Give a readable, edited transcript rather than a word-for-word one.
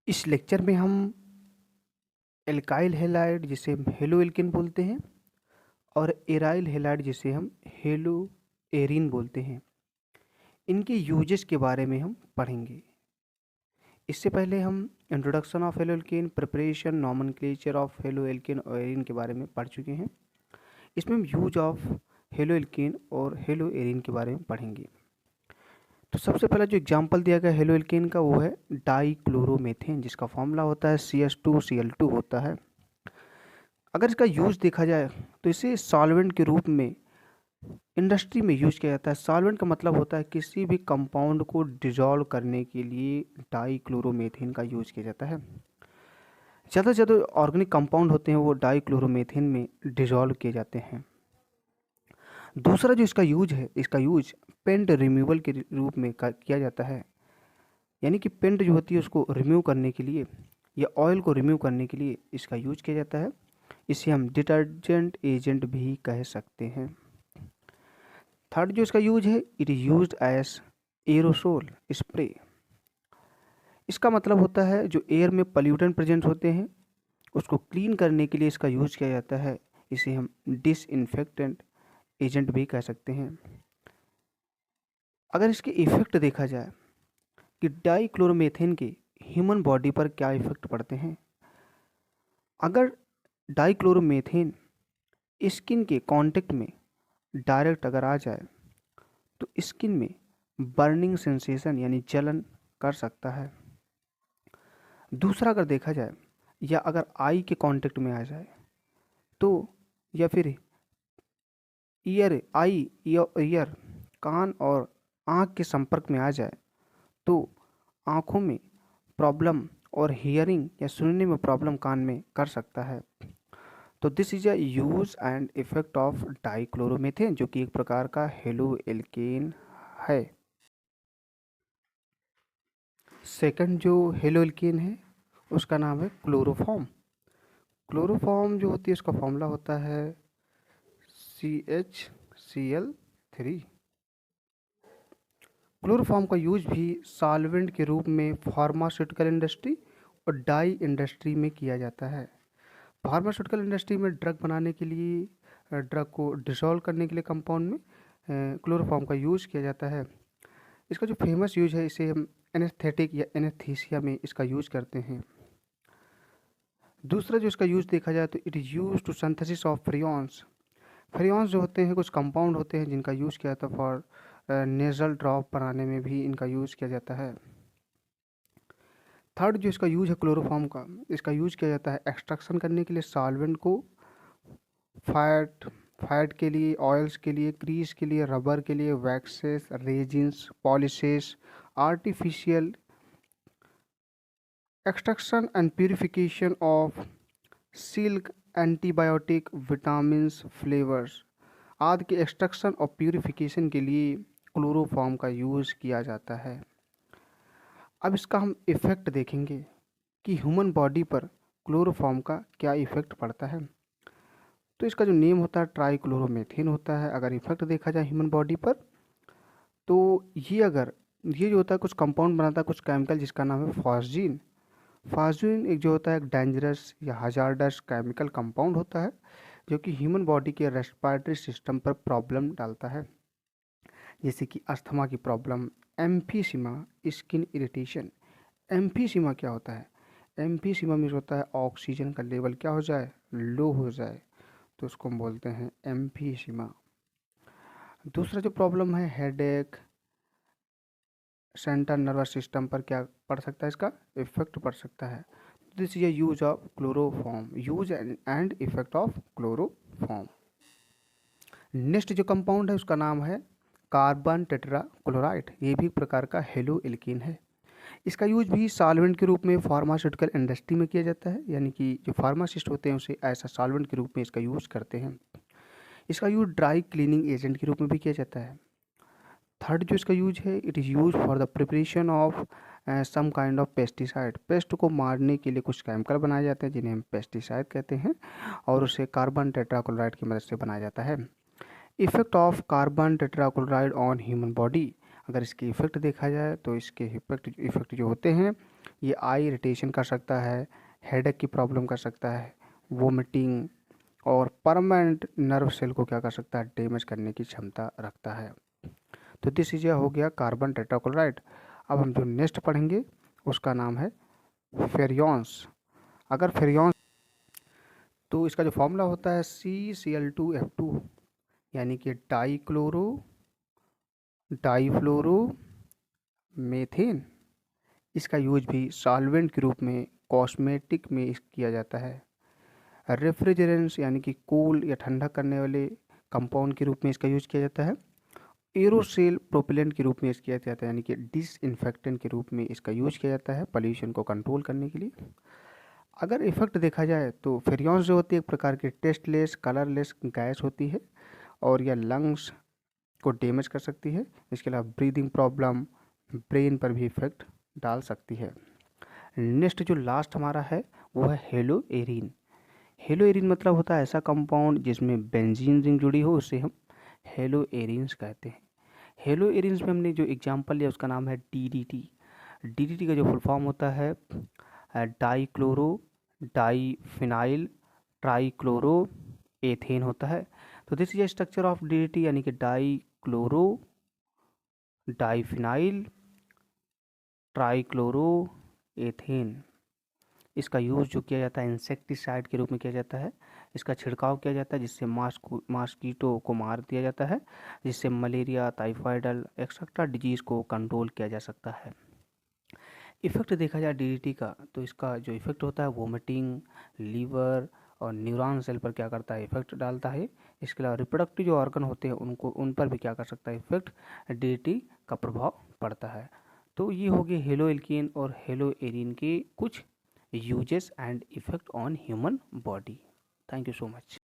इस लेक्चर में हम एल्काइल हैलाइड जिसे हम हेलो एल्केन बोलते हैं और एराइल हैलाइड जिसे हम हेलो एरीन बोलते हैं, इनके यूजेस के बारे में हम पढ़ेंगे। इससे पहले हम introduction of halo alkane, preparation, nomenclature of halo alkane और एरीन के बारे में पढ़ चुके हैं। इसमें हम यूज ऑफ हेलो एल्केन और हेलो एरीन के बारे में पढ़ेंगे। तो सबसे पहला जो एग्जांपल दिया गया हेलो एल्केन का वो है डाइक्लोरोमेथेन, जिसका फॉर्मूला होता है CH2Cl2 होता है। अगर इसका यूज़ देखा जाए तो इसे सॉल्वेंट के रूप में इंडस्ट्री में यूज किया जाता है। सॉल्वेंट का मतलब होता है किसी भी कंपाउंड को डिजॉल्व करने के लिए डाइक्लोरोमेथेन का यूज किया जाता है। ज़्यादा से ज़्यादा ऑर्गेनिक कंपाउंड होते हैं वो डाइक्लोरोमेथेन में डिजॉल्व किए जाते हैं। दूसरा जो इसका यूज है, इसका यूज पेंट रिमूवल के रूप में किया जाता है, यानी कि पेंट जो होती है उसको रिमूव करने के लिए या ऑयल को रिमूव करने के लिए इसका यूज किया जाता है। इसे हम डिटर्जेंट एजेंट भी कह सकते हैं। थर्ड जो इसका यूज है, it is used as aerosol spray. इसका मतलब होता है जो एयर में पॉल्यूटेंट प्रेजेंट होते हैं उसको क्लीन करने के लिए इसका यूज किया जाता है। इसे हम डिसइंफेक्टेंट एजेंट भी कह सकते हैं। अगर इसके इफेक्ट देखा जाए कि डाइक्लोरोमेथेन के ह्यूमन बॉडी पर क्या इफेक्ट पड़ते हैं, अगर डाइक्लोरोमेथेन स्किन के कांटेक्ट में डायरेक्ट अगर आ जाए तो स्किन में बर्निंग सेंसेशन यानी जलन कर सकता है। दूसरा अगर देखा जाए या अगर आई के कांटेक्ट में आ जाए तो, या फिर ईयर, आई या ईयर, कान और आँख के संपर्क में आ जाए तो आँखों में प्रॉब्लम और हियरिंग या सुनने में प्रॉब्लम कान में कर सकता है। तो this is a use and effect of dichloromethane, जो कि एक प्रकार का हेलो एल्केन है। सेकंड जो हेलो एल्केन है उसका नाम है क्लोरोफॉर्म। क्लोरोफॉर्म जो होती है उसका फॉर्मूला होता है CHCl3। क्लोरोफॉर्म का यूज भी सॉल्वेंट के रूप में फार्मास्यूटिकल इंडस्ट्री और डाई इंडस्ट्री में किया जाता है। फार्मास्यूटिकल इंडस्ट्री में ड्रग बनाने के लिए, ड्रग को डिसॉल्व करने के लिए कंपाउंड में क्लोरोफॉर्म का यूज़ किया जाता है। इसका जो फेमस यूज है, इसे हम एनेस्थेटिक या एनेस्थीसिया में इसका यूज करते हैं। दूसरा जो इसका यूज देखा जाए तो it is use to synthesis of freons. Freons जो होते हैं कुछ कंपाउंड होते हैं जिनका यूज़ किया जाता है फॉर नेजल ड्रॉप बनाने में भी इनका यूज़ किया जाता है। थर्ड जो इसका यूज है क्लोरोफॉर्म का, इसका यूज किया जाता है एक्सट्रैक्शन करने के लिए सॉल्वेंट को, फैट फैट के लिए, ऑयल्स के लिए, ग्रीस के लिए, रबर के लिए, waxes, resins, polishes, artificial extraction and purification of silk, antibiotic, vitamins, flavours आदि के एक्सट्रैक्शन और प्यूरिफिकेशन के लिए क्लोरोफॉर्म का यूज़ किया जाता है। अब इसका हम इफ़ेक्ट देखेंगे कि ह्यूमन बॉडी पर क्लोरोफॉर्म का क्या इफ़ेक्ट पड़ता है। तो इसका जो नेम होता है ट्राइक्लोरोमेथेन होता है। अगर इफ़ेक्ट देखा जाए ह्यूमन बॉडी पर तो ये जो होता है कुछ कंपाउंड बनाता है, कुछ केमिकल, जिसका नाम है फॉस्जीन। फॉस्जीन एक जो होता है एक डेंजरस या हजार्डस केमिकल कंपाउंड होता है जो कि ह्यूमन बॉडी के रेस्पिरेटरी सिस्टम पर प्रॉब्लम डालता है, जैसे कि अस्थमा की problem, emphysema, skin irritation. Emphysema क्या होता है? एम्फीसीमा मीन्स होता है ऑक्सीजन का लेवल क्या हो जाए, लो हो जाए, तो उसको हम बोलते हैं एम्फीसीमा। दूसरा जो प्रॉब्लम है हेडेक, सेंट्रल नर्वस सिस्टम पर क्या पड़ सकता है, इसका इफेक्ट पड़ सकता है। This is use of chloroform, use and effect of chloroform. Next जो कंपाउंड है उसका नाम है कार्बन टेट्राक्लोराइड। ये भी एक प्रकार का हेलो एल्कीन है। इसका यूज भी सॉल्वेंट के रूप में फार्मास्यूटिकल इंडस्ट्री में किया जाता है, यानी कि जो फार्मासिस्ट होते हैं उसे ऐसा सॉल्वेंट के रूप में इसका यूज़ करते हैं। इसका यूज ड्राई क्लीनिंग एजेंट के रूप में भी किया जाता है। थर्ड जो इसका यूज है, it is use for the preparation of some kind of pesticide. Pest को मारने के लिए कुछ केमिकल बनाए जाते हैं जिन्हें हम पेस्टिसाइड कहते हैं, और उसे कार्बन टेट्राक्लोराइड की मदद से बनाया जाता है। Effect of carbon tetrachloride on human body. अगर इसके इफेक्ट देखा जाए तो इसके इफेक्ट जो होते हैं ये आई इरिटेशन कर सकता है, हेडेक की प्रॉब्लम कर सकता है, वोमिटिंग और परमानेंट नर्व सेल को क्या कर सकता है, डैमेज करने की क्षमता रखता है। तो दिस इज हो गया कार्बन टेट्राक्लोराइड। अब हम जो नेक्स्ट पढ़ेंगे उसका नाम है फेरियॉन्स। अगर फेरियॉन्स, तो इसका जो फॉर्मूला होता है CCl2F2, यानी कि डाईफ्लोरो मेथेन। इसका यूज भी सॉल्वेंट के रूप में कॉस्मेटिक में किया जाता है। रेफ्रिजरेंट्स यानी कि कूल या ठंडा करने वाले कंपाउंड के रूप में इसका यूज किया जाता है। एरोसेल प्रोपेलेंट के रूप में इसका किया जाता है, यानी कि डिसइंफेक्टेंट के रूप में इसका यूज किया जाता है पॉल्यूशन को कंट्रोल करने के लिए। अगर इफेक्ट देखा जाए तो फेरियॉन्स जो होती है एक प्रकार की टेस्टलेस कलरलेस गैस होती है और यह लंग्स को डैमेज कर सकती है। इसके अलावा ब्रीदिंग प्रॉब्लम, ब्रेन पर भी इफेक्ट डाल सकती है। नेक्स्ट जो लास्ट हमारा है वो है हेलो एरिन। हेलो एरिन मतलब होता है ऐसा कंपाउंड जिसमें बेंजीन रिंग जुड़ी हो, उसे हम हेलो एरिन्स कहते हैं। हेलो एरिन्स में हमने जो एग्जांपल लिया उसका नाम है DDT। DDT का जो फुल फॉर्म होता है डाईक्लोरो डाईफिनाइल ट्राईक्लोरो एथेन होता है। तो this is structure of DDT, यानी कि डाईक्लोरो डाईफिनाइल ट्राईक्लोरो एथेन। इसका यूज़ जो किया जाता है इंसेक्टिसाइड के रूप में किया जाता है। इसका छिड़काव किया जाता है जिससे मॉस्किटो को मार दिया जाता है, जिससे मलेरिया, टाइफाइडल एक्सेट्रा डिजीज़ को कंट्रोल किया जा सकता है। इफ़ेक्ट देखा जाए DDT का, तो इसका जो इफ़ेक्ट होता है वोमिटिंग, लीवर और न्यूरॉन सेल पर क्या करता है, इफ़ेक्ट डालता है। इसके अलावा रिप्रोडक्टिव जो ऑर्गन होते हैं उन पर भी क्या कर सकता है, इफ़ेक्ट DDT का प्रभाव पड़ता है। तो ये हो गए हेलो एल्केन और हेलो एरिन के कुछ uses and effect on human body. Thank you so much.